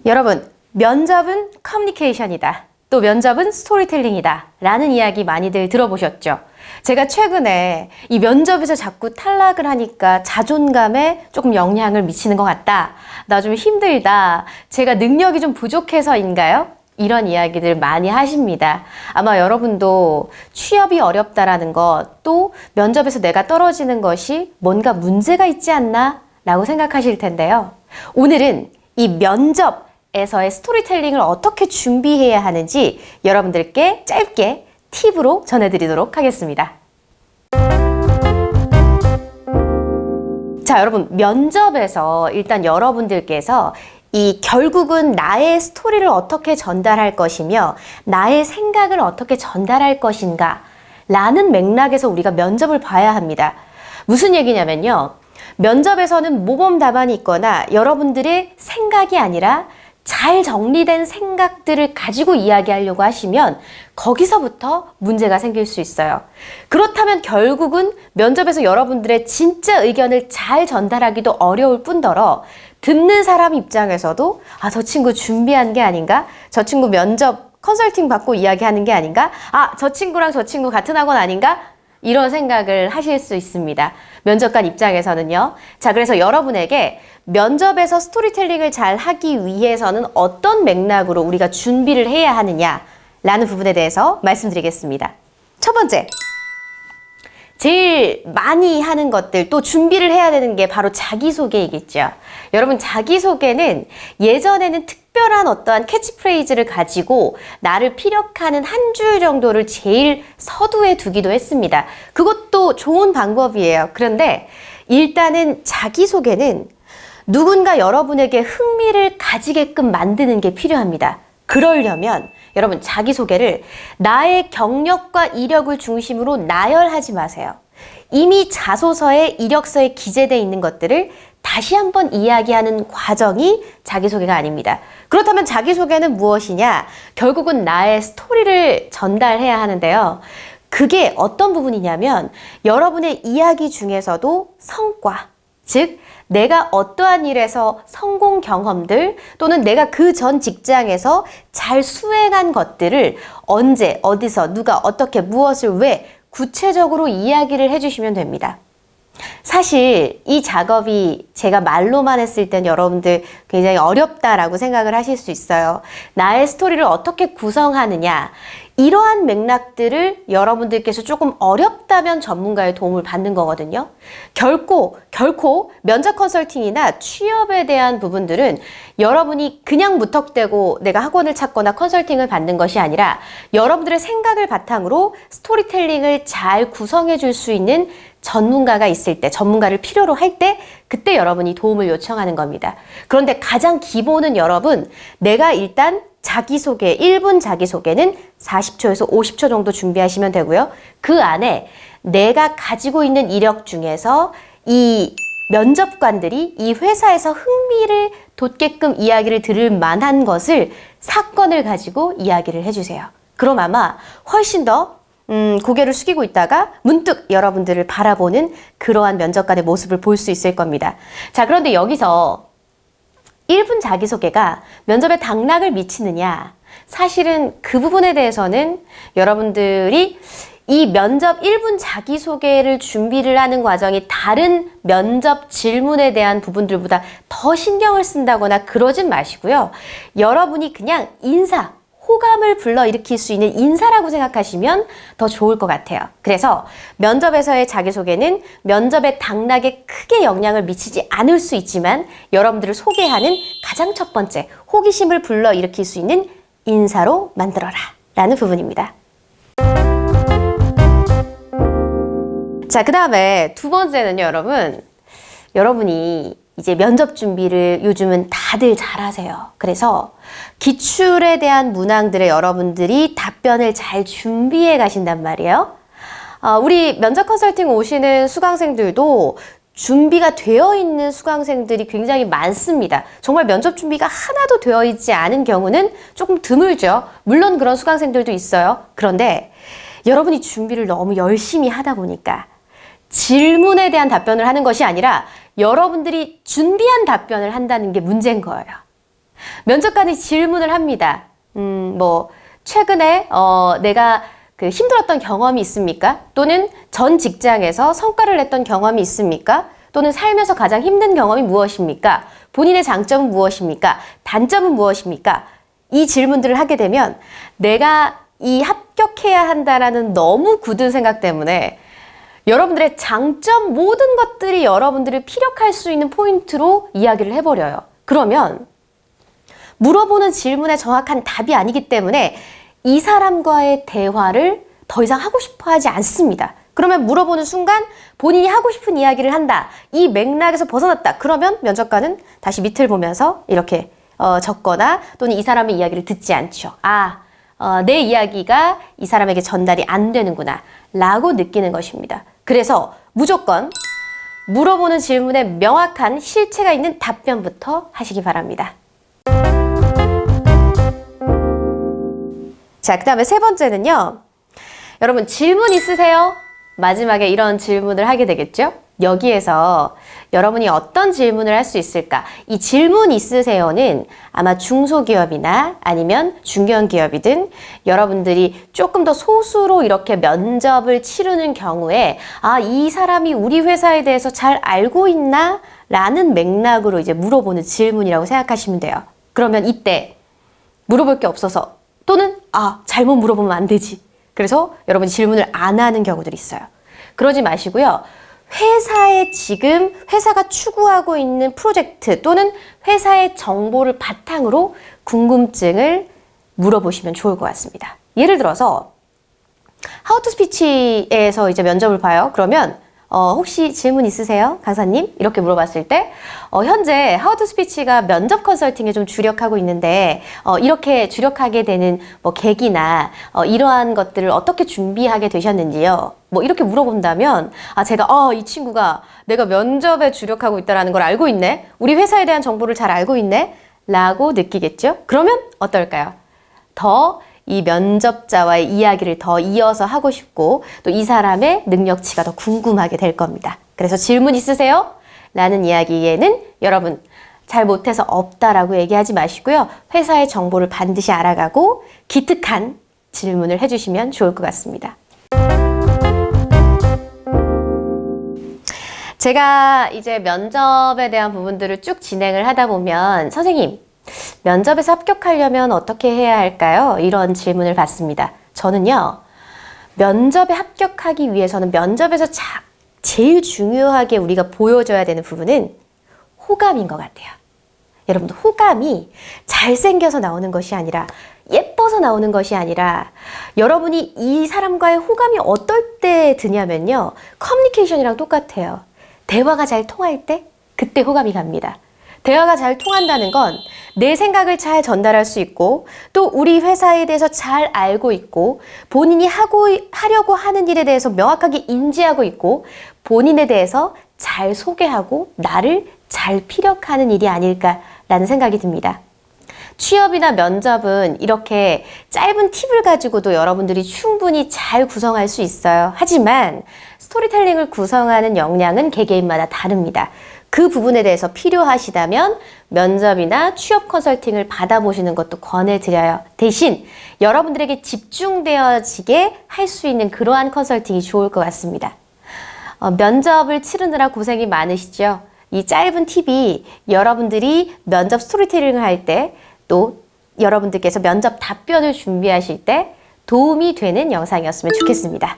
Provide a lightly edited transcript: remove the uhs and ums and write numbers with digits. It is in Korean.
여러분, 면접은 커뮤니케이션이다. 또 면접은 스토리텔링이다. 라는 이야기 많이들 들어보셨죠? 제가 최근에 이 면접에서 자꾸 탈락을 하니까 자존감에 조금 영향을 미치는 것 같다. 나 좀 힘들다. 제가 능력이 좀 부족해서인가요? 이런 이야기들 많이 하십니다. 아마 여러분도 취업이 어렵다라는 것, 또 면접에서 내가 떨어지는 것이 뭔가 문제가 있지 않나? 라고 생각하실 텐데요. 오늘은 이 면접에서의 스토리텔링을 어떻게 준비해야 하는지 여러분들께 짧게 팁으로 전해드리도록 하겠습니다. 자, 여러분, 면접에서 일단 여러분들께서 이 결국은 나의 스토리를 어떻게 전달할 것이며 나의 생각을 어떻게 전달할 것인가 라는 맥락에서 우리가 면접을 봐야 합니다. 무슨 얘기냐면요. 면접에서는 모범 답안이 있거나 여러분들의 생각이 아니라 잘 정리된 생각들을 가지고 이야기하려고 하시면 거기서부터 문제가 생길 수 있어요. 그렇다면 결국은 면접에서 여러분들의 진짜 의견을 잘 전달하기도 어려울 뿐더러 듣는 사람 입장에서도 저 친구 준비한 게 아닌가? 저 친구 면접 컨설팅 받고 이야기하는 게 아닌가? 저 친구랑 저 친구 같은 학원 아닌가? 이런 생각을 하실 수 있습니다. 면접관 입장에서는요. 자, 그래서 여러분에게 면접에서 스토리텔링을 잘 하기 위해서는 어떤 맥락으로 우리가 준비를 해야 하느냐라는 부분에 대해서 말씀드리겠습니다. 첫 번째, 제일 많이 하는 것들, 또 준비를 해야 되는 게 바로 자기소개이겠죠. 여러분, 자기소개는 예전에는 특별한 어떠한 캐치프레이즈를 가지고 나를 피력하는 한 줄 정도를 제일 서두에 두기도 했습니다. 그것도 좋은 방법이에요. 그런데 일단은 자기소개는 누군가 여러분에게 흥미를 가지게끔 만드는 게 필요합니다. 그러려면 여러분, 자기소개를 나의 경력과 이력을 중심으로 나열하지 마세요. 이미 자소서에 이력서에 기재되어 있는 것들을 다시 한번 이야기하는 과정이 자기소개가 아닙니다. 그렇다면 자기소개는 무엇이냐? 결국은 나의 스토리를 전달해야 하는데요. 그게 어떤 부분이냐면 여러분의 이야기 중에서도 성과, 즉 내가 어떠한 일에서 성공 경험들 또는 내가 그 전 직장에서 잘 수행한 것들을 언제, 어디서, 누가, 어떻게, 무엇을, 왜 구체적으로 이야기를 해주시면 됩니다. 사실 이 작업이 제가 말로만 했을 땐 여러분들 굉장히 어렵다라고 생각을 하실 수 있어요. 나의 스토리를 어떻게 구성하느냐, 이러한 맥락들을 여러분들께서 조금 어렵다면 전문가의 도움을 받는 거거든요. 결코 면접 컨설팅이나 취업에 대한 부분들은 여러분이 그냥 무턱대고 내가 학원을 찾거나 컨설팅을 받는 것이 아니라 여러분들의 생각을 바탕으로 스토리텔링을 잘 구성해 줄 수 있는 전문가가 있을 때, 전문가를 필요로 할 때 그때 여러분이 도움을 요청하는 겁니다. 그런데 가장 기본은 여러분, 내가 일단 자기소개, 1분 자기소개는 40초에서 50초 정도 준비하시면 되고요. 그 안에 내가 가지고 있는 이력 중에서 이 면접관들이 이 회사에서 흥미를 돋게끔 이야기를 들을 만한 것을 사건을 가지고 이야기를 해주세요. 그럼 아마 훨씬 더 고개를 숙이고 있다가 문득 여러분들을 바라보는 그러한 면접관의 모습을 볼 수 있을 겁니다. 자, 그런데 여기서 1분 자기소개가 면접에 당락을 미치느냐? 사실은 그 부분에 대해서는 여러분들이 이 면접 1분 자기소개를 준비를 하는 과정이 다른 면접 질문에 대한 부분들보다 더 신경을 쓴다거나 그러진 마시고요. 여러분이 그냥 호감을 불러일으킬 수 있는 인사라고 생각하시면 더 좋을 것 같아요. 그래서 면접에서의 자기소개는 면접의 당락에 크게 영향을 미치지 않을 수 있지만 여러분들을 소개하는 가장 첫 번째 호기심을 불러일으킬 수 있는 인사로 만들어라 라는 부분입니다. 자, 그 다음에 두 번째는요, 여러분이 이제 면접 준비를 요즘은 다들 잘하세요. 그래서 기출에 대한 문항들에 여러분들이 답변을 잘 준비해 가신단 말이에요. 우리 면접 컨설팅 오시는 수강생들도 준비가 되어 있는 수강생들이 굉장히 많습니다. 정말 면접 준비가 하나도 되어 있지 않은 경우는 조금 드물죠. 물론 그런 수강생들도 있어요. 그런데 여러분이 준비를 너무 열심히 하다 보니까 질문에 대한 답변을 하는 것이 아니라 여러분들이 준비한 답변을 한다는 게 문제인 거예요. 면접관이 질문을 합니다. 최근에 내가 힘들었던 경험이 있습니까? 또는 전 직장에서 성과를 냈던 경험이 있습니까? 또는 살면서 가장 힘든 경험이 무엇입니까? 본인의 장점은 무엇입니까? 단점은 무엇입니까? 이 질문들을 하게 되면 내가 이 합격해야 한다라는 너무 굳은 생각 때문에 여러분들의 장점 모든 것들이 여러분들을 피력할 수 있는 포인트로 이야기를 해버려요. 그러면 물어보는 질문에 정확한 답이 아니기 때문에 이 사람과의 대화를 더 이상 하고 싶어 하지 않습니다. 그러면 물어보는 순간 본인이 하고 싶은 이야기를 한다. 이 맥락에서 벗어났다. 그러면 면접관은 다시 밑을 보면서 이렇게 적거나 또는 이 사람의 이야기를 듣지 않죠. 내 이야기가 이 사람에게 전달이 안 되는구나 라고 느끼는 것입니다. 그래서 무조건 물어보는 질문에 명확한 실체가 있는 답변부터 하시기 바랍니다. 자, 그 다음에 세 번째는요. 여러분 질문 있으세요? 마지막에 이런 질문을 하게 되겠죠? 여기에서 여러분이 어떤 질문을 할 수 있을까? 이 질문 있으세요는 아마 중소기업이나 아니면 중견 기업이든 여러분들이 조금 더 소수로 이렇게 면접을 치르는 경우에 이 사람이 우리 회사에 대해서 잘 알고 있나? 라는 맥락으로 이제 물어보는 질문이라고 생각하시면 돼요. 그러면 이때 물어볼 게 없어서 또는 잘못 물어보면 안 되지. 그래서 여러분이 질문을 안 하는 경우들이 있어요. 그러지 마시고요. 회사가 추구하고 있는 프로젝트 또는 회사의 정보를 바탕으로 궁금증을 물어보시면 좋을 것 같습니다. 예를 들어서 How to Speech에서 이제 면접을 봐요. 그러면 혹시 질문 있으세요? 강사님? 이렇게 물어봤을 때 현재 How to Speech가 면접 컨설팅에 좀 주력하고 있는데 이렇게 주력하게 되는 계기나 이러한 것들을 어떻게 준비하게 되셨는지요? 이렇게 물어본다면 제가 이 친구가 내가 면접에 주력하고 있다는 걸 알고 있네? 우리 회사에 대한 정보를 잘 알고 있네? 라고 느끼겠죠? 그러면 어떨까요? 이 면접자와의 이야기를 더 이어서 하고 싶고 또 이 사람의 능력치가 더 궁금하게 될 겁니다. 그래서 질문 있으세요? 라는 이야기에는 여러분 잘 못해서 없다라고 얘기하지 마시고요. 회사의 정보를 반드시 알아가고 기특한 질문을 해주시면 좋을 것 같습니다. 제가 이제 면접에 대한 부분들을 쭉 진행을 하다 보면 선생님 면접에서 합격하려면 어떻게 해야 할까요? 이런 질문을 받습니다. 저는요, 면접에 합격하기 위해서는 면접에서 제일 중요하게 우리가 보여줘야 되는 부분은 호감인 것 같아요. 여러분들 호감이 잘생겨서 나오는 것이 아니라 예뻐서 나오는 것이 아니라 여러분이 이 사람과의 호감이 어떨 때 드냐면요. 커뮤니케이션이랑 똑같아요. 대화가 잘 통할 때 그때 호감이 갑니다. 대화가 잘 통한다는 건 내 생각을 잘 전달할 수 있고 또 우리 회사에 대해서 잘 알고 있고 본인이 하려고 하는 일에 대해서 명확하게 인지하고 있고 본인에 대해서 잘 소개하고 나를 잘 피력하는 일이 아닐까라는 생각이 듭니다. 취업이나 면접은 이렇게 짧은 팁을 가지고도 여러분들이 충분히 잘 구성할 수 있어요. 하지만 스토리텔링을 구성하는 역량은 개개인마다 다릅니다. 그 부분에 대해서 필요하시다면 면접이나 취업 컨설팅을 받아보시는 것도 권해드려요. 대신 여러분들에게 집중되어지게 할 수 있는 그러한 컨설팅이 좋을 것 같습니다. 면접을 치르느라 고생이 많으시죠? 이 짧은 팁이 여러분들이 면접 스토리텔링을 할 때 또 여러분들께서 면접 답변을 준비하실 때 도움이 되는 영상이었으면 좋겠습니다.